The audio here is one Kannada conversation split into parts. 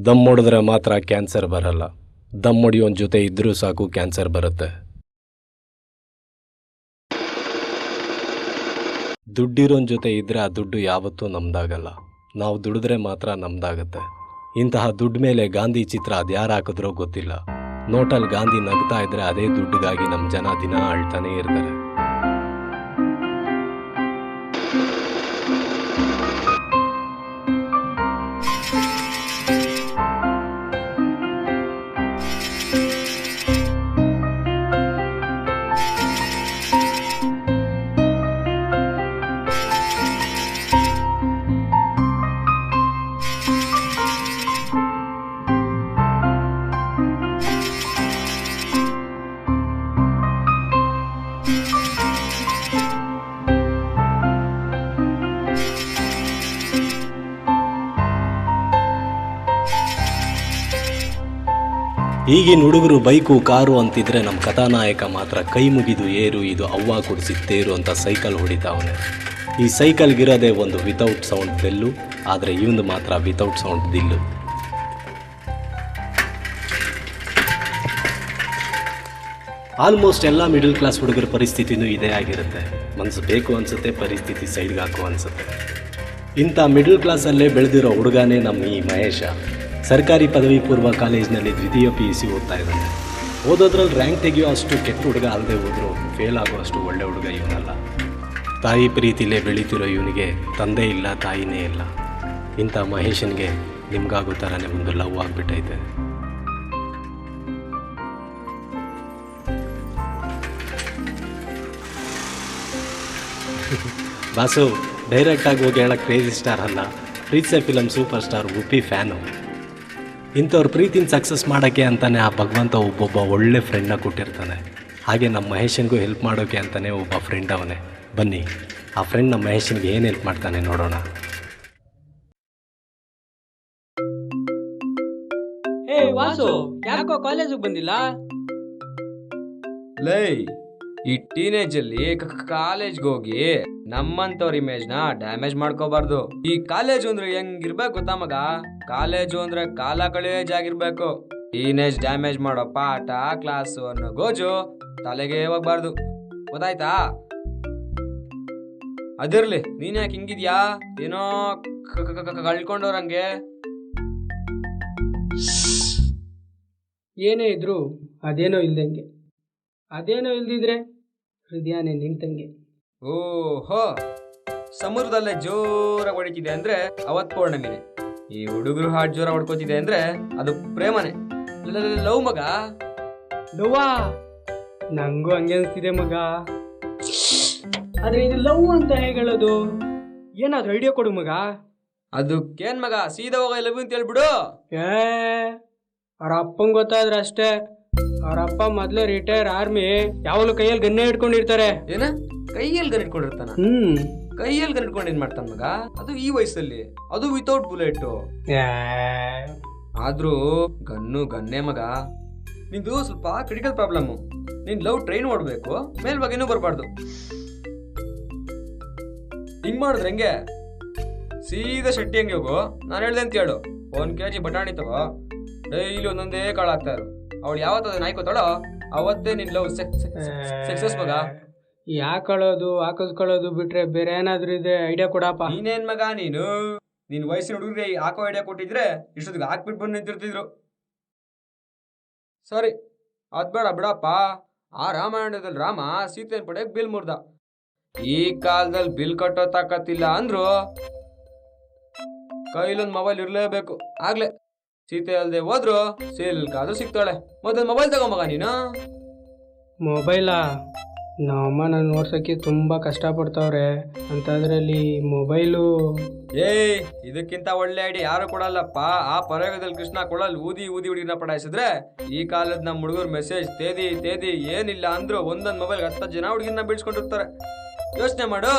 ದಮ್ ಹೊಡೆದ್ರೆ ಮಾತ್ರ ಕ್ಯಾನ್ಸರ್ ಬರಲ್ಲ. ದಮ್ ಹೊಡಿಯೋನ್ ಜೊತೆ ಇದ್ರೂ ಸಾಕು ಕ್ಯಾನ್ಸರ್ ಬರುತ್ತೆ. ದುಡ್ಡಿರೋನ್ ಜೊತೆ ಇದ್ದರೆ ಆ ದುಡ್ಡು ಯಾವತ್ತೂ ನಮ್ದಾಗಲ್ಲ. ನಾವು ದುಡಿದ್ರೆ ಮಾತ್ರ ನಮ್ದಾಗತ್ತೆ. ಇಂತಹ ದುಡ್ಡು ಮೇಲೆ ಗಾಂಧಿ ಚಿತ್ರ ಅದ್ಯಾರು ಹಾಕಿದ್ರೋ ಗೊತ್ತಿಲ್ಲ. ನೋಟಲ್ಲಿ ಗಾಂಧಿ ನಗ್ತಾ ಇದ್ರೆ ಅದೇ ದುಡ್ಡಿಗಾಗಿ ನಮ್ಮ ಜನ ದಿನ ಅಳ್ತಾನೇ ಇರ್ತಾರೆ. ಈಗಿನ ಹುಡುಗರು ಬೈಕು ಕಾರು ಅಂತಿದ್ರೆ ನಮ್ಮ ಕಥಾನಾಯಕ ಮಾತ್ರ ಕೈ ಮುಗಿದು ಏರು ಇದು ಅವ್ವ ಕುಡಿಸಿತ್ತೇರು ಅಂತ ಸೈಕಲ್ ಹೊಡಿತಾವನೆ. ಈ ಸೈಕಲ್ಗಿರೋದೇ ಒಂದು ವಿತೌಟ್ ಸೌಂಡ್ ಬೆಲ್ಲು, ಆದರೆ ಇವಂದು ಮಾತ್ರ ವಿತೌಟ್ ಸೌಂಡ್ ದಿಲ್ಲು. ಆಲ್ಮೋಸ್ಟ್ ಎಲ್ಲ ಮಿಡಲ್ ಕ್ಲಾಸ್ ಹುಡುಗರ ಪರಿಸ್ಥಿತಿನೂ ಇದೇ ಆಗಿರುತ್ತೆ. ಮನಸ್ಸು ಬೇಕು ಅನಿಸುತ್ತೆ, ಪರಿಸ್ಥಿತಿ ಸೈಡ್ಗೆ ಹಾಕು ಅನಿಸುತ್ತೆ. ಇಂಥ ಮಿಡಲ್ ಕ್ಲಾಸಲ್ಲೇ ಬೆಳೆದಿರೋ ಹುಡುಗನೇ ನಮ್ಮ ಈ ಮಹೇಶ. ಸರ್ಕಾರಿ ಪದವಿ ಪೂರ್ವ ಕಾಲೇಜಿನಲ್ಲಿ ದ್ವಿತೀಯ PUC ಓದ್ತಾ ಇದ್ದಾನೆ. ಓದೋದ್ರಲ್ಲಿ ರ್ಯಾಂಕ್ ತೆಗೆಯೋ ಅಷ್ಟು ಕೆಟ್ಟ ಹುಡುಗ ಅಲ್ಲದೆ ಹೋದರೂ ಫೇಲ್ ಆಗೋ ಅಷ್ಟು ಒಳ್ಳೆ ಹುಡುಗ ಇವನಲ್ಲ. ತಾಯಿ ಪ್ರೀತಿಲೇ ಬೆಳೀತಿರೋ ಇವನಿಗೆ ತಂದೆ ಇಲ್ಲ, ತಾಯಿನೇ ಇಲ್ಲ. ಇಂಥ ಮಹೇಶನಿಗೆ ನಿಮ್ಗಾಗೋ ಥರನೇ ಒಂದು ಲವ್ ಆಗಿಬಿಟ್ಟೈತೆ. ಬಾಸು, ಡೈರೆಕ್ಟಾಗಿ ಹೋಗಿ ಹೇಳಕ್ಕೆ ಕ್ರೇಜಿ ಸ್ಟಾರ್ ಅಲ್ಲ, ಪ್ರೀತ್ಸೆ film super star Uppi fan. ಇಂಥವ್ರ ಪ್ರೀತಿನ ಸಕ್ಸಸ್ ಮಾಡೋಕ್ಕೆ ಅಂತಲೇ ಆ ಭಗವಂತ ಒಬ್ಬೊಬ್ಬ ಒಳ್ಳೆ ಫ್ರೆಂಡ್ನ ಕೊಟ್ಟಿರ್ತಾನೆ. ಹಾಗೆ ನಮ್ಮ ಮಹೇಶನ್ಗೂ ಹೆಲ್ಪ್ ಮಾಡೋಕ್ಕೆ ಅಂತಲೇ ಒಬ್ಬ ಫ್ರೆಂಡ್ ಅವನೇ. ಬನ್ನಿ ಆ ಫ್ರೆಂಡ್ ನಮ್ಮ ಮಹೇಶನ್ಗೆ ಏನು ಹೆಲ್ಪ್ ಮಾಡ್ತಾನೆ ನೋಡೋಣ. ಏ ವಾಸು, ಯಾಕೋ ಕಾಲೇಜಿಗೆ ಬಂದಿಲ್ಲ? ಲೈ, ಈ ಟೀನೇಜ್ ಅಲ್ಲಿ ಕಾಲೇಜ್ಗೆ ಹೋಗಿ ನಮ್ಮಂತವ್ರ ಇಮೇಜ್ ನ ಡ್ಯಾಮೇಜ್ ಮಾಡ್ಕೋಬಾರ್ದು. ಈ ಕಾಲೇಜು ಅಂದ್ರೆ ಹೆಂಗಿರ್ಬೇಕು ಗೊತ್ತಾ ಮಗ? ಕಾಲೇಜು ಅಂದ್ರೆ ಕಾಲ ಕಳೆಯೋ ಜಾಗಿರ್ಬೇಕು. ಟೀನೇಜ್ ಡ್ಯಾಮೇಜ್ ಮಾಡೋ ಪಾಠ ಕ್ಲಾಸು ಅನ್ನೋ ಗೋಜು ತಲೆಗೆ ಹೋಗ್ಬಾರ್ದು, ಗೊತ್ತಾಯ್ತಾ? ಅದಿರ್ಲಿ, ನೀನ್ ಯಾಕೆ ಹಿಂಗಿದ್ಯಾ? ಏನೋ ಕಳ್ಕೊಂಡವ್ರಂಗೆ. ಏನೇ ಇದ್ರು ಅದೇನೋ ಇಲ್ದಂಗೆ, ಅದೇನೋ ಇಲ್ದಿದ್ರೆ ಹೃದಯನೇ ನಿಂತಂಗೆ. ಓಹೋ, ಸಮುದ್ರದಲ್ಲೇ ಜೋರಾಗಿ ಹೊಡಿತಿದೆ ಅಂದ್ರೆ ಅವತ್ ಪೌರ್ಣಮಿನೇ. ಈ ಹುಡುಗರು ಹಾಡ್ ಜೋರ ಹೊಡ್ಕೋತಿದೆ ಅಂದ್ರೆ ಅದು ಪ್ರೇಮನೆ, ಲವ್ ಮಗ. ಲವ್ವಾ? ನಂಗೂ ಹಂಗೆ ಅನ್ಸ್ತಿದೆ ಮಗ. ಆದ್ರೆ ಇದು ಲವ್ ಅಂತ ಹೇಗೆ ಹೇಳೋದು? ಏನಾದ್ರು ಐಡಿಯಾ ಕೊಡು ಮಗ. ಅದಕ್ಕೇನ್ ಮಗ, ಸೀದಾ ಹೋಗ ಲವ್ ಅಂತ ಹೇಳ್ಬಿಡು. ಅವ್ರ ಅಪ್ಪಂಗೆ ಗೊತ್ತಾದ್ರೆ ಅಷ್ಟೇ. ಅವ್ರಪ್ಪ ಮೊದ್ಲು ರಿಟೈರ್ ಆರ್ಮಿ, ಯಾವಾಗಲೂ ಕೈಯಲ್ಲಿ ಗನ್ನೇ ಇಟ್ಕೊಂಡಿರ್ತಾರೆ. ಏನ ಕೈಯಲ್ಲಿ ಗನ್ ಇಟ್ಕೊಂಡಿರ್ತಾನ? ಕೈಯಲ್ಲಿ ಗನ್ ಇಟ್ಕೊಂಡು ಏನ್ ಮಾಡ್ತಾನ ಮಗ? ಅದು ಈ ವಯಸ್ಸಲ್ಲಿ, ಅದು ವಿತೌಟ್ ಬುಲೆಟ್. ಆದ್ರೂ ಗನ್ನೇ ಮಗ. ನಿಂದು ಸ್ವಲ್ಪ ಕ್ರಿಟಿಕಲ್ ಪ್ರಾಬ್ಲಮ್. ನೀನ್ ಲವ್ ಟ್ರೈನ್ ಓಡ್ಬೇಕು, ಮೇಲ್ಬಾಗೇನೂ ಬರ್ಬಾರ್ದು. ಹಿಂಗ್ ಮಾಡಿದ್ರೆ ಹೆಂಗೆ? ಸೀದಾ ಶೆಟ್ಟಿ ಹಂಗೆ ಹೋಗು, ನಾನು ಹೇಳ್ದೆ ಅಂತ ಹೇಳು. 1 kg ಬಟಾಣಿ ತಗೋ, ಡೈಲಿ ಒಂದೊಂದೇ ಕಾಳು ಹಾಕ್ತಾ ಇರು. ಅವಳು ಯಾವತ್ತ ನಾಯ್ಕೋತಾಳೋ ಅವತ್ತೇ ನಿನ್ ಲವ್ ಸಕ್ಸಸ್ ಮಗ. ಯಾಕೊಳ್ಳೋದು ಹಾಕಿಸ್ಕೊಳ್ಳೋದು ಬಿಟ್ರೆ ಬೇರೆ ಏನಾದ್ರೂ ಇದೆ ಐಡಿಯಾ ಕೊಡಪ್ಪ. ನೀನೇನ್ ಮಗ, ನೀನ್ ವಯಸ್ಸಿನ ಹುಡುಗರಿಗೆ ಹಾಕೋ ಐಡಿಯಾ ಕೊಟ್ಟಿದ್ರೆ ಇಷ್ಟೊತ್ತಿಗೆ ಹಾಕ್ಬಿಟ್ಟು ಬಂದು ನಿಂತಿರ್ತಿದ್ರು. ಸರಿ, ಅದ್ಬೇಡ ಬಿಡಪ್ಪ. ಆ ರಾಮಾಯಣದಲ್ಲಿ ರಾಮ ಸೀತೆನ್ ಪಡೆಯಕ್ ಬಿಲ್ ಮುರ್ದ. ಈ ಕಾಲದಲ್ಲಿ ಬಿಲ್ ಕಟ್ಟೋ ತಾಕತ್ತಿಲ್ಲ ಅಂದ್ರು ಕೈಲೊಂದ್ ಮೊಬೈಲ್ ಇರ್ಲೇಬೇಕು. ಆಗ್ಲೇ ಸೀತೆ ಅಲ್ದೆ ಹೋದ್ರು ಸಿಲ್ಕಾದ್ರೂ ಸಿಗ್ತಾಳೆ. ಮೊದಲು ಮೊಬೈಲ್ ತಗೋ ಮಗ ನೀನು. ಮೊಬೈಲಾ? ನಮ್ಮಮ್ಮ ನನ್ನ ನೋಡ್ಸೋಕ್ಕೆ ತುಂಬ ಕಷ್ಟಪಡ್ತಾವ್ರೆ, ಅಂಥದ್ರಲ್ಲಿ ಮೊಬೈಲು. ಇದಕ್ಕಿಂತ ಒಳ್ಳೆ ಐಡಿಯಾ ಯಾರು ಕೊಡಲ್ಲಪ್ಪ. ಆ ಪ್ರಯೋಗದಲ್ಲಿ ಕೃಷ್ಣ ಕೊಡಲ್ ಊದಿ ಹುಡುಗಿನ ಪಡಾಯಿಸಿದ್ರೆ ಈ ಕಾಲದ ನಮ್ಮ ಹುಡುಗರು ಮೆಸೇಜ್ ತೇದಿ ಏನಿಲ್ಲ ಅಂದ್ರು ಒಂದೊಂದು ಮೊಬೈಲ್ 10 ಜನ ಹುಡುಗಿನ ಬೀಳ್ಸ್ಕೊಂಡಿರ್ತಾರೆ. ಯೋಚನೆ ಮಾಡು.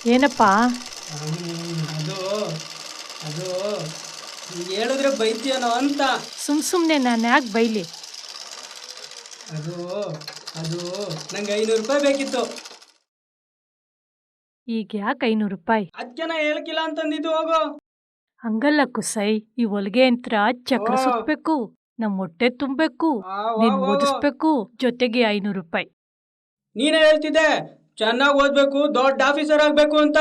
ಏನಪ್ಪ? ಅದು ಅದು ನೀನ್ ಹೇಳಿದ್ರೆ ಬೈತೀಯನೋ ಅಂತ. ಸುಮ್ಮನೆ ನಾನು ಯಾಕೆ ಬೈಲಿ? ಅದು ಅದು ನಂಗೆ 500 ರೂಪಾಯಿ ಬೇಕಿತ್ತು. ಈಗ ಯಾಕೆ 500 ರೂಪಾಯಿ? ಅದಕ್ಕೆ ನಾ ಹೇಳ್ಕಿಲ್ಲ ಅಂತಂದಿದ್ದು. ಹೋಗು. ಹಂಗಲ್ಲ ಕುಸೈ, ಈ ಹೊಲಿಗೆ ಯಂತ್ರ ಚಕ್ರ ಓ. ಸುತ್ತಬೇಕು, ನಮ್ಮ ಹೊಟ್ಟೆ ತುಂಬಬೇಕು, ನೀನ್ ಓದಿಸ್ಬೇಕು, ಜೊತೆಗೆ 500 ರೂಪಾಯಿ. ನೀನೇ ಹೇಳ್ತಿದ್ದೆ ಚೆನ್ನಾಗಿ ಓದ್ಬೇಕು, ದೊಡ್ಡ ಆಫೀಸರ್ ಆಗ್ಬೇಕು ಅಂತ.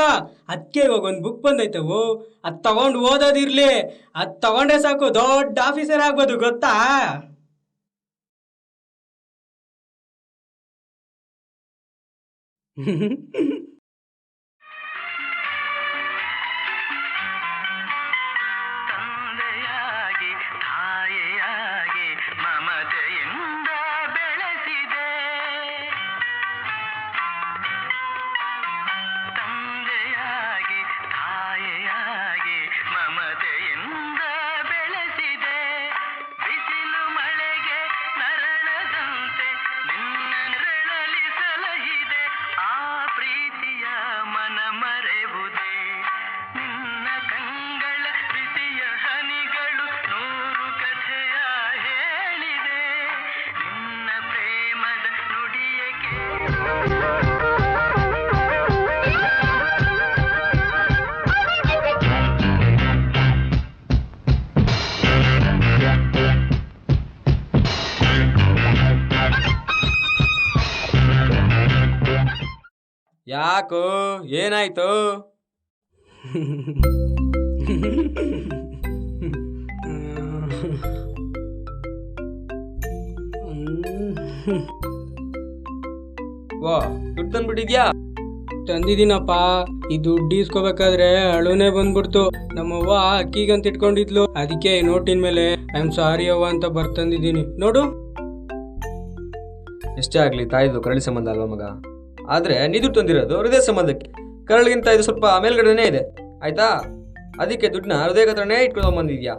ಅದಕ್ಕೆ ಇವಾಗ ಒಂದು ಬುಕ್ ಬಂದೈತವು, ಅದು ತಗೊಂಡು ಓದೋದಿರ್ಲಿ, ಅದು ತಗೊಂಡ್ರೆ ಸಾಕು ದೊಡ್ಡ ಆಫೀಸರ್ ಆಗ್ಬೋದು, ಗೊತ್ತಾ? ತಂದೆಯಾಗಿ ತಾಯಿಯಾಗಿ ಮಮತೆಯಿಂದ ಬೆಳೆಸಿದೆ. ತಂದೆಯಾಗಿ ತಾಯಿಯಾಗಿ ಮಮತೆಯಿಂದ ಬೆಳೆಸಿದೆ. ಬಿಸಿಲು ಮಳೆಗೆ ನರಳದಂತೆ ನಿನ್ನ ನೆರಳಲಿ ಸಲಹಿದೆ. ಆ ಪ್ರೀತಿಯ ಮನ ಮರೆವುದೇ ನಿನ್ನ ಕಂಗಳ ಬಿಸಿಯ ಹನಿಗಳು ನೂರು ಕಥೆಯ ಹೇಳಿದೆ. ನಿನ್ನ ಪ್ರೇಮದ ನುಡಿಯಕ್ಕೆ ಯಾಕೋ ಏನಾಯ್ತು? ವಾ, ದುಡ್ಡು ತಂದ್ಬಿಟ್ಟಿದ್ಯಾ? ತಂದಿದ್ದೀನಪ್ಪ. ಈ ದುಡ್ಡು ಇಸ್ಕೋಬೇಕಾದ್ರೆ ಅಳುನೇ ಬಂದ್ಬಿಡ್ತು. ನಮ್ಮವ್ವ ಅಕ್ಕಿಗಂತ ಇಟ್ಕೊಂಡಿದ್ಲು, ಅದಕ್ಕೆ ಈ ನೋಟಿನ ಮೇಲೆ ಐ ಆಮ್ ಸಾರಿ ಅವ್ವ ಅಂತ ಬರ್ತಂದಿದ್ದೀನಿ ನೋಡು. ಎಷ್ಟೇ ಆಗ್ಲಿ ತಾಯಿದು ಕರಳಿ ಸಂಬಂಧ ಅಲ್ವಾ ಮಗ? ಆದ್ರೆ ನೀ ದುಡ್ಡು ತಂದಿರೋದು ಹೃದಯ ಸಂಬಂಧಕ್ಕೆ. ಕರಳಿಗಿಂತ ಇದು ಸ್ವಲ್ಪ ಮೇಲ್ಗಡೆನೇ ಇದೆ, ಆಯ್ತಾ? ಅದಕ್ಕೆ ದುಡ್ಡನ್ನ ಹೃದಯ ಹತ್ರನೇ ಇಟ್ಕೊಂಡು ಬಂದಿದ್ಯಾ.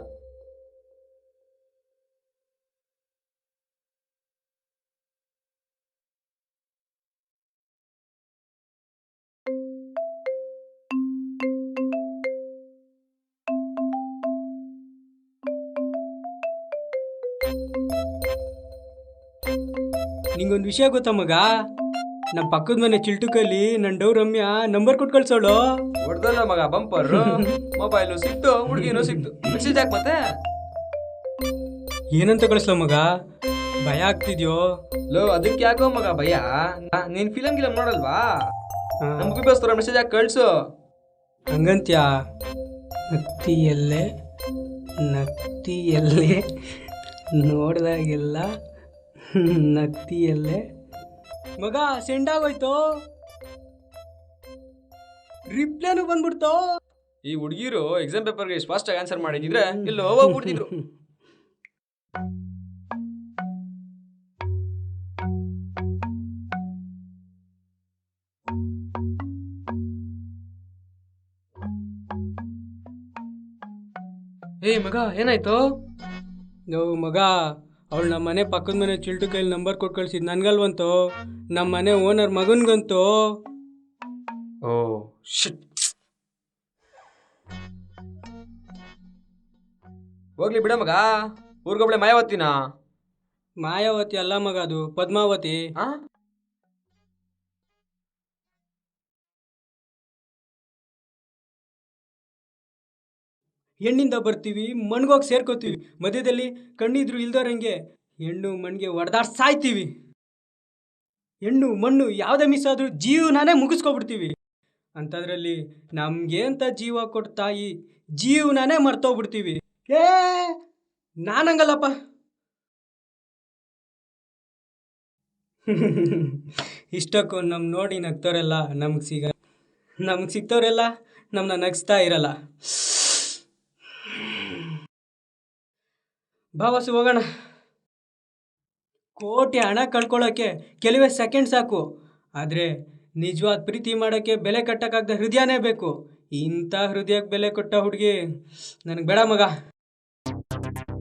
ನಿಂಗೊಂದು ವಿಷಯ ಗೊತ್ತಾ ಮಗ? ನಮ್ಮ ಪಕ್ಕದ ಮನೆ ಚಿಲ್ಟುಕಲ್ಲಿ ನನ್ನ ಡವ್ ರಮ್ಯಾ ನಂಬರ್ ಕೊಟ್ಟು ಕಳ್ಸೋಳು. ಹೊಡ್ದಲ್ಲ ಮಗ ಬಂಪರ್. ಮೊಬೈಲು ಸಿಕ್ತು, ಹುಡುಗಿನೂ ಸಿಕ್ತು, ಮೆಸೇಜ್ ಹಾಕ್ ಮತ್ತೆ. ಏನಂತ ಕಳಿಸ್ಲ ಮಗ? ಭಯ ಆಗ್ತಿದ್ಯೋ? ಲೋ ಅದಕ್ಕೆ ಯಾಕೋ ಮಗ ಭಯ? ನೀನ್ ಫಿಲಮ್ ಗಿಲಮ್ ನೋಡಲ್ವಾ? ನಮ್ಗೆ ಬೇಸ್ತರ ಮೆಸೇಜ್ ಹಾಕಿ ಕಳ್ಸು. ಹಂಗಂತ್ಯಾ? ನತ್ತಿಯಲ್ಲೇ ನತ್ತಿಯಲ್ಲೇ ನೋಡ್ದಾಗೆಲ್ಲ ನತ್ತಿಯಲ್ಲೇ. ಮಗ ಸೆಂಡ್ ಆಗೋಯ್ತು, ರಿಪ್ಲೈನು ಬಂದ್ಬಿಡ್ತು. ಈ ಹುಡುಗಿರು ಎಕ್ಸಾಮ್ ಪೇಪರ್ಗೆ ಫಾಸ್ಟ್ ಆಗಿ ಆನ್ಸರ್ ಮಾಡಿದ್ರೆ ಎಲ್ಲೋ ಹೋಗ್ಬಿಡ್ತಿದ್ರು. ಏ ಮಗ ಏನಾಯ್ತು? ಮಗ ಅವಳು ನಮ್ಮ ಮನೆ ಪಕ್ಕದ ಮನೆ ಚಿಲ್ಟು ಕೈಲಿ ನಂಬರ್ ಕೊಟ್ಟು ಕಳ್ಸಿದ್ ನನ್ಗಲ್ವಂತು, ನಮ್ಮ ಮನೆ ಓನರ್ ಮಗನ್ಗಂತು. ಓ ಶಿಟ್. ಹೋಗ್ಲಿ ಬಿಡ ಮಗ, ಊರ್ಗೊಬ್ಳೆ ಮಾಯಾವತಿನ? ಮಾಯಾವತಿ ಅಲ್ಲ ಮಗ, ಅದು ಪದ್ಮಾವತಿ. ಹೆಣ್ಣಿಂದ ಬರ್ತೀವಿ, ಮಣ್ಗೋಗಿ ಸೇರ್ಕೋತೀವಿ, ಮಧ್ಯದಲ್ಲಿ ಕಣ್ಣಿದ್ರು ಇಲ್ದೋರಂಗೆ ಹೆಣ್ಣು ಮಣ್ಣಿಗೆ ಹೊಡೆದಾಡ್ ಸಾಯ್ತೀವಿ. ಹೆಣ್ಣು ಮಣ್ಣು ಯಾವುದೇ ಮಿಸ್ ಆದ್ರೂ ಜೀವನಾನೇ ಮುಗಿಸ್ಕೊಬಿಡ್ತೀವಿ. ಅಂಥದ್ರಲ್ಲಿ ನಮ್ಗೆ ಅಂತ ಜೀವ ಕೊಟ್ಟು ತಾಯಿ ಜೀವನಾನೇ ಮರ್ತೋಗ್ಬಿಡ್ತೀವಿ. ನಾನಂಗಲ್ಲಪ್ಪ. ಇಷ್ಟಕ್ಕೂ ನಮ್ಮ ನೋಡಿ ನಗ್ತೋರೆಲ್ಲ ನಮ್ಗೆ ಸಿಗ್ತವ್ರೆಲ್ಲ ನಮ್ಮನ್ನ ನಗಿಸ್ತಾ ಇರಲ್ಲ. ಭಾವಸು ಹೋಗೋಣ. ಕೋಟಿ ಹಣ ಕಳ್ಕೊಳ್ಳೋಕ್ಕೆ ಕೆಲವೇ ಸೆಕೆಂಡ್ ಸಾಕು, ಆದರೆ ನಿಜವಾದ ಪ್ರೀತಿ ಮಾಡೋಕ್ಕೆ ಬೆಲೆ ಕಟ್ಟಕ್ಕಾಗದ ಹೃದಯನೇ ಬೇಕು. ಇಂಥ ಹೃದಯಕ್ಕೆ ಬೆಲೆ ಕೊಟ್ಟ ಹುಡುಗಿ ನನಗೆ ಬೇಡ ಮಗ.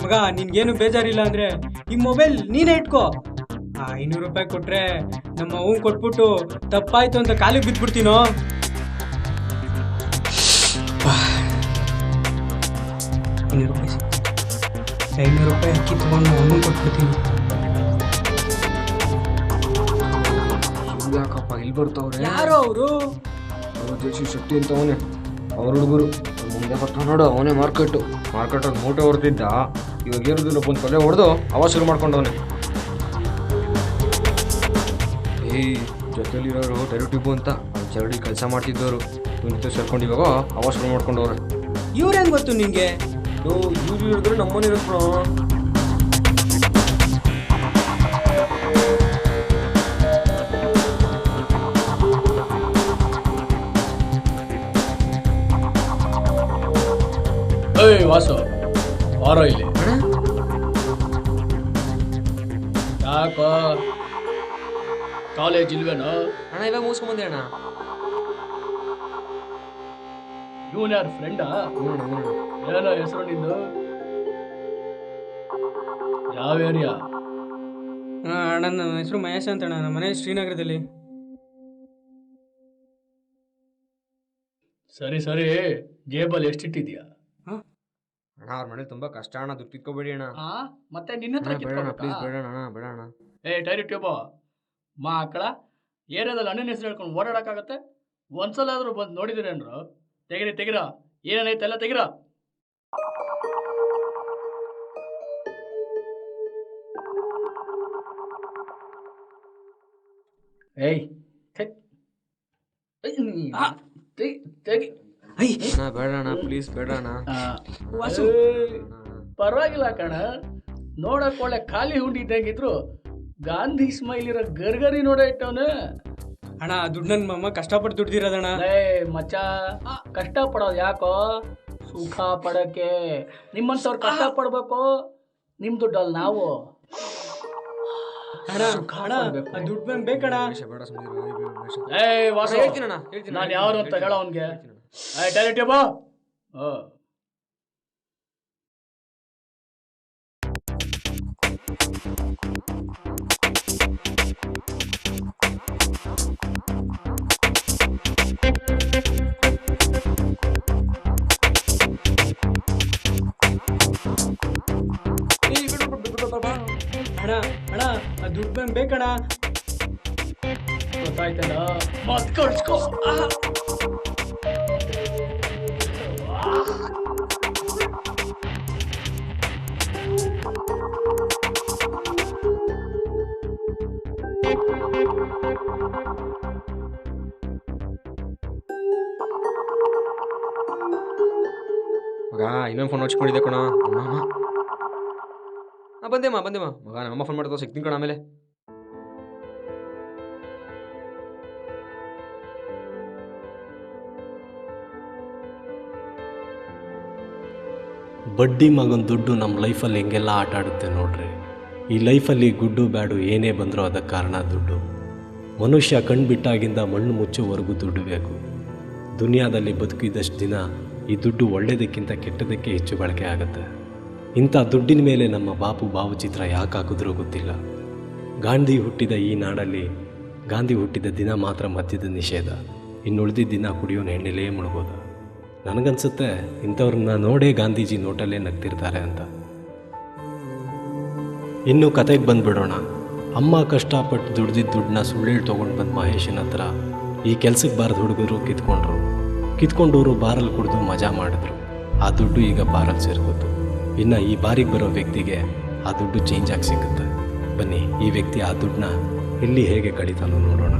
ಮಗ ನಿನ್ಗೇನು ಬೇಜಾರಿಲ್ಲ ಅಂದರೆ ಈ ಮೊಬೈಲ್ ನೀನೇ ಇಟ್ಕೋ. 500 ರೂಪಾಯಿ ಕೊಟ್ಟರೆ ನಮ್ಮ ಅವ್ನು ಕೊಟ್ಬಿಟ್ಟು ತಪ್ಪಾಯ್ತು ಅಂತ ಕಾಲಿಗೆ ಬಿದ್ದುಬಿಡ್ತೀನೋ. ಇನ್ನೂರು ರೂಪಾಯಿ ಸಿಕ್ತು. 500 ರೂಪಾಯಿ ಅಕ್ಕಿ ತೊಗೊಂಡು ಅವನು ಕೊಟ್ಬಿಡ್ತೀನಿ. ಯಾಕಪ್ಪ ಇಲ್ಲಿ ಬರ್ತಾವ್ರೆ? ಯಾರು ಅವರು? ಜಯಶ್ರೀ ಶೆಟ್ಟಿ ಅಂತ ಅವನೇ, ಅವ್ರ ಹುಡುಗರು ಮುಂದೆ ಬರ್ತಾವ ನೋಡು. ಅವನೇ ಮಾರ್ಕೆಟಲ್ಲಿ ಮೂಟೆ ಹೊಡೆದಿದ್ದ. ಇವಾಗ ಏರುದಿಲ್ಲ ಒಂದು ಕೊಲೆ ಹೊಡೆದು ಅವ ಶುರು ಮಾಡ್ಕೊಂಡವನೆ. ಏಯ್ ಜೊತೆಲಿರೋರು ಟೆರಿಟಿಬು ಅಂತ ಚರಡಿ ಕೆಲಸ ಮಾಡ್ತಿದ್ದವರು ಇವ್ರ ಸೇರ್ಕೊಂಡು ಇವಾಗ ಅವ ಶುರು ಮಾಡ್ಕೊಂಡವ್ರೆ. ಇವ್ರು ಹೆಂಗೆ ಗೊತ್ತು ನಿಂಗೆ? ಇವ್ರು ಇರಿದ್ರೆ ನಮ್ಮನೆ ಇರೋ ಏಯ್ ವಾಸು ಬಾರೋ ಇಲ್ಲಿ. ಯಾಕೋ ಕಾಲೇಜ್ ಇಲ್ವೇನೋ? ಅಣ್ಣ ಇವಾಗ ಮುಗಿಸ್ಕೊಂಬಂದೆ ಅಣ್ಣ. ಇವನ್ ಯಾರು ಫ್ರೆಂಡಾ? ಏನೋ ಹೆಸರು ನಿಂದು? ಯಾವ ಏರಿಯಾ? ಅಣ್ಣ ನನ್ನ ಹೆಸರು ಮಹೇಶ್ ಅಂತ ಅಣ್ಣ. ನಮ್ಮ ಮನೆ ಶ್ರೀನಗರದಲ್ಲಿ. ಸರಿ ಸರಿ, ಜೇಬಲ್ಲಿ ಎಷ್ಟಿಟ್ಟಿದ್ಯಾ? ಅಣ್ಣ ಅವ್ರ ಮನೇಲಿ ತುಂಬಾ ಕಷ್ಟ ಅಣ್ಣ, ದುಡ್ಡು ಕಿತ್ಕೋಬೇಡಿ ಅಣ್ಣ. ಮತ್ತೆ ನಿನ್ನ ಹತ್ರ ಬೇಡಣ್ಣ ಪ್ಲೀಸ್, ಬೇಡಣ್ಣ ಬೇಡಣ್ಣ. ಟೈರಿ ಟ್ಯೂಬ ಮಕ್ಕಳ ಏರಿಯಾದಲ್ಲಿ ಅಣ್ಣನ ಹೆಸರು ಹೇಳ್ಕೊಂಡು ಓಡಾಡಕ್ಕಾಗತ್ತೆ? ಒಂದ್ಸಲ ಆದ್ರೂ ಬಂದು ನೋಡಿದಿರೇನ್ರು? ತೆಗಿರ ಏನೇನೈತೆ ಎಲ್ಲ ತೆಗಿರ. ಏಯ್ ತೆಗಿ. ಅಣ್ಣ ಬೇಡಣ್ಣ ಪ್ಲೀಸ್, ಬೇಡಣ್ಣ. ವಾಸು ಪರವಾಗಿಲ್ಲ ಕಣ, ನೋಡಕ್ ಒಳ್ಳೆ ಖಾಲಿ ಹುಂಡಿ ಇದ್ದಂಗಿದ್ರು ಗಾಂಧಿ ಸ್ಮೈಲ್ ಇರೋ ಗರ್ಗರಿ ನೋಡ ಇಟ್ಟವನು. ಅಣ್ಣ ದುಡ್ಡು ನನ್ನ ಮಮ್ಮ ಕಷ್ಟಪಟ್ಟು ದುಡ್ದಿರೋದಣ್ಣ. ಮಚ್ಚ, ಕಷ್ಟ ಪಡೋದು ಯಾಕೋ? ಸುಖ ಪಡಕ್ಕೆ. ನಿಮ್ಮಂತವ್ರು ಕಷ್ಟ ಪಡ್ಬೇಕು, ನಿಮ್ ದುಡ್ಡಲ್ಲಿ ನಾವು. ಅಣ್ಣ ದುಡ್ಡು ಬಂದು ಬೇಕಣ್ಣ. ಬೇಡ ಸುಮ್ಮನೆ. ವಾಸು, ಹೇಳ್ತೀನಣ್ಣ, ನಾನು ಯಾರು ಅಂತ ಹೇಳ ಅವನ್ಗೆ. ಡೈರೆಕ್ಟ್ ಬಾ. ಅಣ್ಣ ದುಡ್ಡು ಬಂದು ಬೇಕಣ್ಣ. ಗೊತ್ತಾಯ್ತಲ್ಲ, ಮತ್ ಕಳ್ಸ್ಕೊ. ಮಗ ಇನ್ನೊಂದು ಫೋನ್ ಹಚ್ಕೊಂಡಿದ್ದೆ ಕಣ. ಬಂದೇಮ್ಮ ಮಗ, ನಮ್ಮಮ್ಮ ಫೋನ್ ಮಾಡ್ತಾವ, ಸಿಗ್ತೀನಿ ಕಣ ಆಮೇಲೆ. ಬಡ್ಡಿ ಮಗನ ದುಡ್ಡು ನಮ್ಮ ಲೈಫಲ್ಲಿ ಹೆಂಗೆಲ್ಲ ಆಟ ಆಡುತ್ತೆ ನೋಡ್ರಿ. ಈ ಲೈಫಲ್ಲಿ ಗುಡ್ಡು ಬ್ಯಾಡು ಏನೇ ಬಂದರೂ ಅದಕ್ಕೆ ಕಾರಣ ದುಡ್ಡು. ಮನುಷ್ಯ ಕಣ್ಬಿಟ್ಟಾಗಿಂದ ಮಣ್ಣು ಮುಚ್ಚೋವರೆಗೂ ದುಡ್ಡು ಬೇಕು. ದುನಿಯಾದಲ್ಲಿ ಬದುಕಿದಷ್ಟು ದಿನ ಈ ದುಡ್ಡು ಒಳ್ಳೆಯದಕ್ಕಿಂತ ಕೆಟ್ಟದಕ್ಕೆ ಹೆಚ್ಚು ಬಳಕೆ ಆಗುತ್ತೆ. ಇಂಥ ದುಡ್ಡಿನ ಮೇಲೆ ನಮ್ಮ ಬಾಪು ಭಾವಚಿತ್ರ ಯಾಕೆ ಹಾಕಿದ್ರೂ ಗೊತ್ತಿಲ್ಲ. ಗಾಂಧಿ ಹುಟ್ಟಿದ ಈ ನಾಡಲ್ಲಿ ಗಾಂಧಿ ಹುಟ್ಟಿದ ದಿನ ಮಾತ್ರ ಮದ್ಯದ ನಿಷೇಧ, ಇನ್ನುಳಿದಿದ್ದ ದಿನ ಕುಡಿಯೋನು ಎಣ್ಣೆಲೇ ಮುಳುಗೋದ. ನನಗನ್ಸುತ್ತೆ ಇಂಥವ್ರನ್ನ ನೋಡೇ ಗಾಂಧೀಜಿ ನೋಟಲ್ಲೇ ನಗ್ತಿರ್ತಾರೆ ಅಂತ. ಇನ್ನು ಕತೆಗೆ ಬಂದುಬಿಡೋಣ. ಅಮ್ಮ ಕಷ್ಟಪಟ್ಟು ದುಡ್ದಿದ್ದ ದುಡ್ಡನ್ನ ಸುಳ್ಳೇಳಿ ತೊಗೊಂಡು ಬಂದು ಮಹೇಶನ ಹತ್ರ ಈ ಕೆಲ್ಸಕ್ಕೆ ಬಾರದ ಹುಡುಗರು ಕಿತ್ಕೊಂಡವರು ಬಾರಲ್ಲಿ ಕುಡಿದು ಮಜಾ ಮಾಡಿದ್ರು. ಆ ದುಡ್ಡು ಈಗ ಬಾರಲ್ಲಿ ಸೇರ್ಕೋತು. ಇನ್ನು ಈ ಬಾರಿಗೆ ಬರೋ ವ್ಯಕ್ತಿಗೆ ಆ ದುಡ್ಡು ಚೇಂಜ್ ಆಗಿ ಸಿಗುತ್ತೆ. ಬನ್ನಿ ಈ ವ್ಯಕ್ತಿ ಆ ದುಡ್ಡನ್ನ ಎಲ್ಲಿ ಹೇಗೆ ಕಳೀತಾನೋ ನೋಡೋಣ.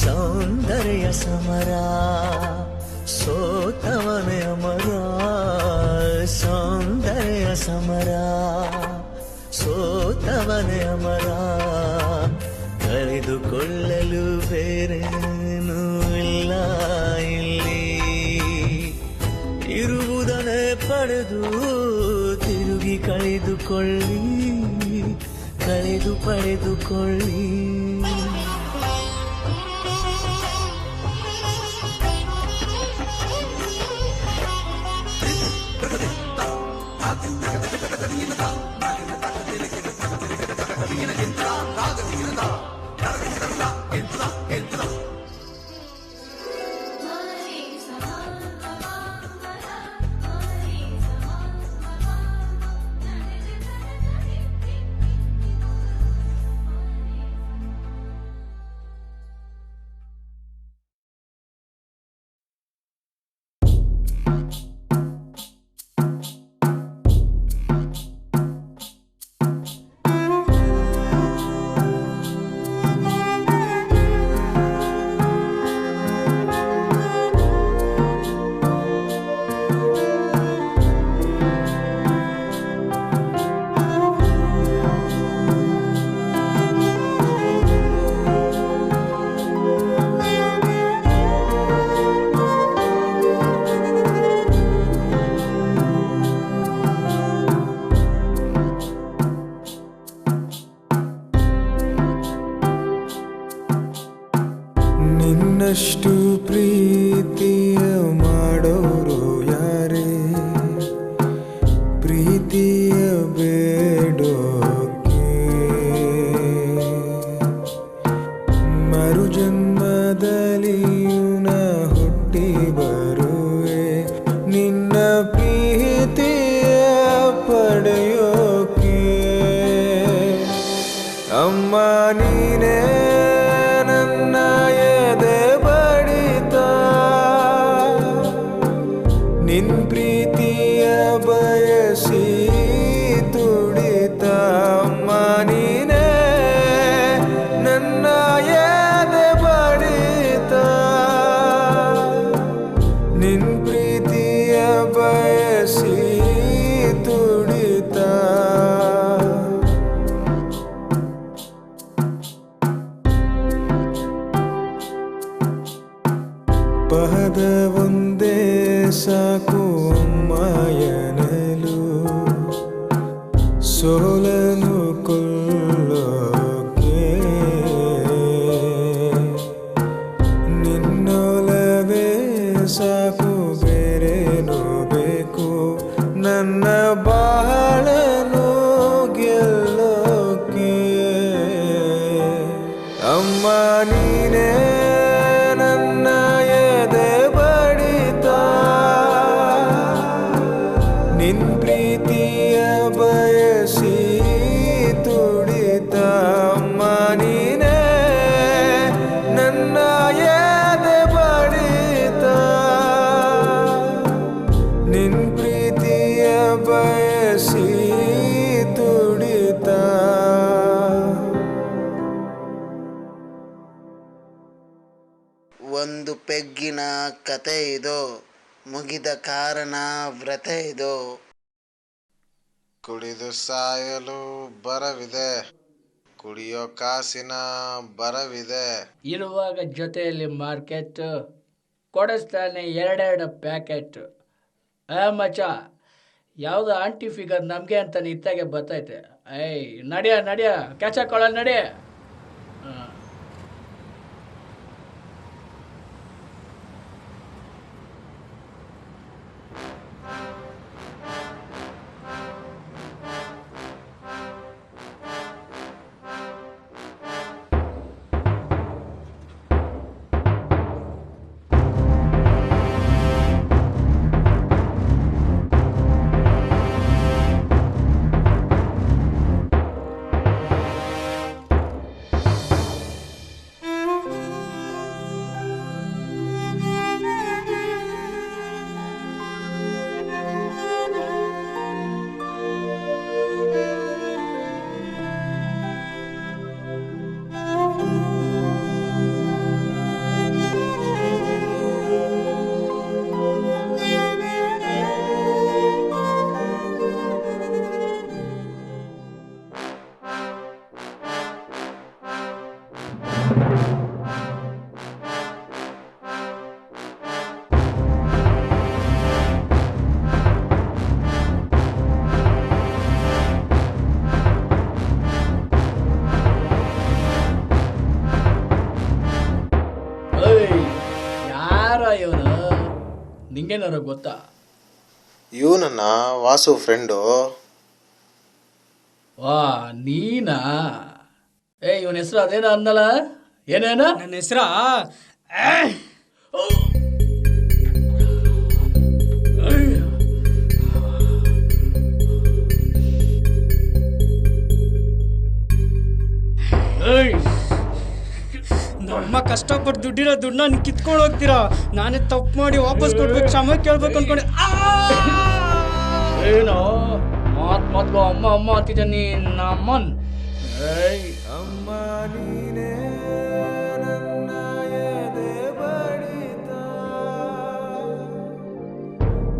ಸೌಂದರ್ಯ ಸಮರ ಸೋತವನೇ ಅಮರ, ಸೌಂದರ್ಯ ಸಮರ ಸೋತವನೇ ಅಮರ, ಕಳೆದುಕೊಳ್ಳಲು ಬೇರೇನೂ ಇಲ್ಲ ಇಲ್ಲಿ, ಇರುವುದನ್ನೇ ಪಡೆದು ತಿರುಗಿ ಪಡೆದುಕೊಳ್ಳಿ. ನಿನ್ನಷ್ಟು ಪ್ರೀತಿಯ ಮಾಡೋರು ಯಾರೇ ಪ್ರೀತಿಯ ಬೇಡೋಕೆ ಮರುಜನ್ಮದಲ್ಲಿಯೂ ನಾ ಹುಟ್ಟಿ ಬರುವೆ ನಿನ್ನ ಪ್ರೀತಿಯ ಪಡೆಯೋಕೆ ಅಮ್ಮ ನೀನೇ ನನ್ನ ಎದೆ ಬಡಿತ ನಿನ್ ಪ್ರೀತಿಯ ಬಯಸಿ ತುಡಿತ ಅಮ್ಮ ನೀನೇ ನನ್ನ ಎದೆ ಬಡಿತ ನಿನ್ ಪ್ರೀತಿಯ ಬಯಸಿ ತುಡಿತ ಪದ ಒಂದೇ ಸಾಕು ಅಮ್ಮಯನಲು ಸೋಲನು ಕೊಲ್ಲೋಕೆ ನಿನ್ನೊಲವೇ ಸಾಕು ಬೇರೇನೋ ಬೇಕು ನನ್ನ ಬಾಳನು ಗೆಲ್ಲೋಕೆ ಅಮ್ಮ ನೀನೇ ನನ್ನ ಎದೆ ಬಡಿತ ನಿನ್ ಪ್ರೀತಿಯ ಬಯಸಿ ತುಡಿತ ಅಮ್ಮ ನೀನೇ ನನ್ನ ಎದೆ ಬಡಿತ ನಿನ್ ಪ್ರೀತಿಯ ಬಯಸಿ ತುಡಿತ ಒಂದು ಪೆಗ್ಗಿನ ಕತೆ ಇದು ಮುಗಿದ ಕಾರಣ ವ್ರತ ಇದು ಕುಡಿದು ಸಾಯಲು ಬರವಿದೆ ಕುಡಿಯೋ ಕಾಸಿನ ಬರವಿದೆ ಇರುವಾಗ ಜೊತೆಯಲ್ಲಿ ಮಾರ್ಕೆಟ್ ಕೊಡಿಸ್ತಾನೆ ಎರಡೆರಡು ಪ್ಯಾಕೆಟ್ ಮಚ್ಚ ಯಾವುದು ಆಂಟಿ ಫಿಗರ್ ನಮಗೆ ಅಂತ ನಿತ್ತಾಗೆ ಬರ್ತೈತೆ ಏಯ್ ನಡಿಯ ಕ್ಯಾಚ್ ಹಾಕೊಳ್ಳ ನಡಿ ನಿಂಗೇನಾರ ಗೊತ್ತಾ? ಇವನನ್ನ ವಾಸು ಫ್ರೆಂಡು. ವಾ ನೀನಾ? ಇವನ ಹೆಸರು ಅದೇನೋ ಅಂದಲ್ಲ, ಏನೇನ ನನ್ನ ಹೆಸರಾ ನಮ್ಮ ಕಷ್ಟಪಟ್ಟು ದುಡ್ಡಿರೋ ದುಡ್ಡನ್ನ ನೀವು ಕಿತ್ಕೊಂಡು ಹೋಗ್ತೀರಾ. ನಾನೇ ತಪ್ಪು ಮಾಡಿ ವಾಪಸ್ ಕೊಡ್ಬೇಕು, ಕ್ಷಮೆ ಕೇಳ್ಬೇಕು ಅನ್ಕೊಂಡೆ. ಏನೋ ಮಾತ್ಗೂ ಅಮ್ಮ ಅಮ್ಮ ಅಂತಿದ್ದ ನೀನ್ ಅಮ್ಮನ್. ಅಮ್ಮ ನೀನೇ ನನ್ನ ಎದೆ ಬಡಿತ,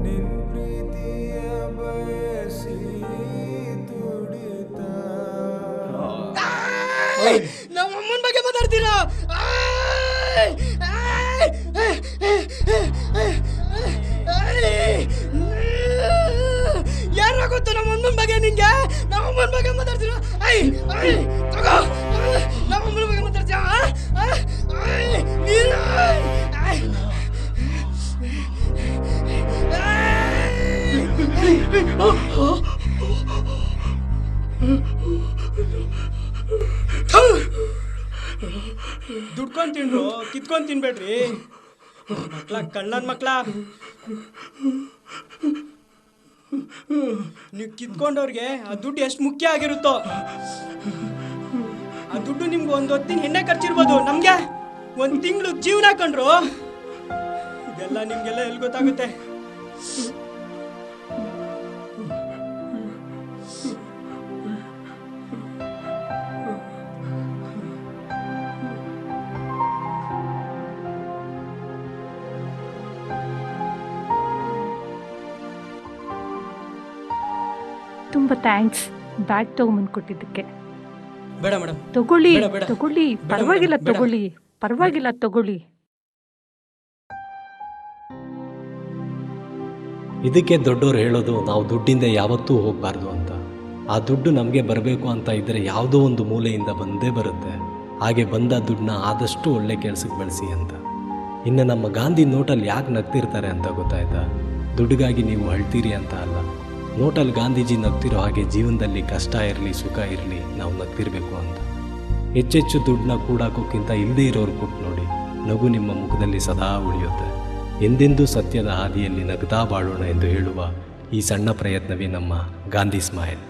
ನಿನ್ ಪ್ರೀತಿಯ ಬಯಸಿ ತುಡಿತ. ನಮ್ಮ ಅಮ್ಮನ ಬಗ್ಗೆ ಮಾತಾಡ್ತೀರಾ? ಯಾರ ಗೊತ್ತು ನಮ್ಮ ಅಮ್ಮನ ಬಗ್ಗೆ ನಿಂಗೆ? ನಮ್ಮ ಅಮ್ಮನ ಬಗ್ಗೆ ಮಾತಾಡ್ತೀರಾ? ತಗೋ, ನಮ್ಮ ಅಮ್ಮನ ಬಗ್ಗೆ ಮಾತಾಡ್ತೀಯ? ದುಡ್ಕೊಂಡ್ ತಿನ್ರು, ಕಿತ್ಕೊಂಡ್ ತಿನ್ಬೇಡ್ರಿ ಮಕ್ಳ, ಕಳ್ಳನ್ ಮಕ್ಳ. ನೀವು ಕಿತ್ಕೊಂಡವ್ರಿಗೆ ಆ ದುಡ್ಡು ಎಷ್ಟು ಮುಖ್ಯ ಆಗಿರುತ್ತೋ. ಆ ದುಡ್ಡು ನಿಮ್ಗೆ ಒಂದು ಹೊತ್ತಿನ ಎಣ್ಣೆ ಖರ್ಚಿರ್ಬೋದು, ನಮ್ಗೆ ಒಂದು ತಿಂಗಳು ಜೀವನ ಕಂಡ್ರು. ಇದೆಲ್ಲ ನಿಮ್ಗೆಲ್ಲ ಎಲ್ಲಿ ಗೊತ್ತಾಗುತ್ತೆ? ತುಂಬಾ ಥ್ಯಾಂಕ್ಸ್ ಬ್ಯಾಗ್ ತಗೊಂಬಂದು ಕೊಟ್ಟಿದ್ದಕ್ಕೆ. ಬೇಡ ಮೇಡಮ್, ತಗೊಳ್ಳಿ ಬೇಡ, ಬೇಡ. ತಗೊಳ್ಳಿ, ಬೇಡ ಪರವಾಗಿಲ್ಲ ಮೇಡಮ್, ಬೇಡ. ತಗೊಳ್ಳಿ, ಪರವಾಗಿಲ್ಲ ತಗೊಳ್ಳಿ. ಇದಕ್ಕೆ ದೊಡ್ಡೋರು ಹೇಳೋದು ನಾವು ದುಡ್ಡಿಂದ ಯಾವತ್ತೂ ಹೋಗಬಾರ್ದು ಅಂತ. ಆ ದುಡ್ಡು ನಮಗೆ ಬರಬೇಕು ಅಂತ ಇದ್ದರೆ ಯಾವುದೋ ಒಂದು ಮೂಲೆಯಿಂದ ಬಂದೇ ಬರುತ್ತೆ. ಹಾಗೆ ಬಂದ ದುಡ್ಡನ್ನ ಆದಷ್ಟು ಒಳ್ಳೆ ಕೆಲಸಕ್ಕೆ ಬಳಸಿ ಅಂತ. ಇನ್ನು ನಮ್ಮ ಗಾಂಧಿ ನೋಟಲ್ಲಿ ಯಾಕೆ ನಗ್ತಿರ್ತಾರೆ ಅಂತ ಗೊತ್ತಾಯ್ತಾ? ದುಡ್ಡಿಗಾಗಿ ನೀವು ಅಳ್ತೀರಿ ಅಂತ ಅಲ್ಲ. ನೋಟಲ್ಲಿ ಗಾಂಧೀಜಿ ನಗ್ತಿರೋ ಹಾಗೆ ಜೀವನದಲ್ಲಿ ಕಷ್ಟ ಇರಲಿ ಸುಖ ಇರಲಿ ನಾವು ನಗ್ತಿರ್ಬೇಕು ಅಂತ. ಹೆಚ್ಚೆಚ್ಚು ದುಡ್ಡನ್ನ ಕೂಡಾಕೋಕ್ಕಿಂತ ಇಲ್ಲದೇ ಇರೋರು ಕೊಟ್ಟು ನೋಡಿ, ನಗು ನಿಮ್ಮ ಮುಖದಲ್ಲಿ ಸದಾ ಉಳಿಯುತ್ತೆ. ಎಂದೆಂದೂ ಸತ್ಯದ ಹಾದಿಯಲ್ಲಿ ನಗ್ತಾ ಬಾಳೋಣ ಎಂದು ಹೇಳುವ ಈ ಸಣ್ಣ ಪ್ರಯತ್ನವೇ ನಮ್ಮ ಗಾಂಧಿ ಸ್ಮೈಲ್.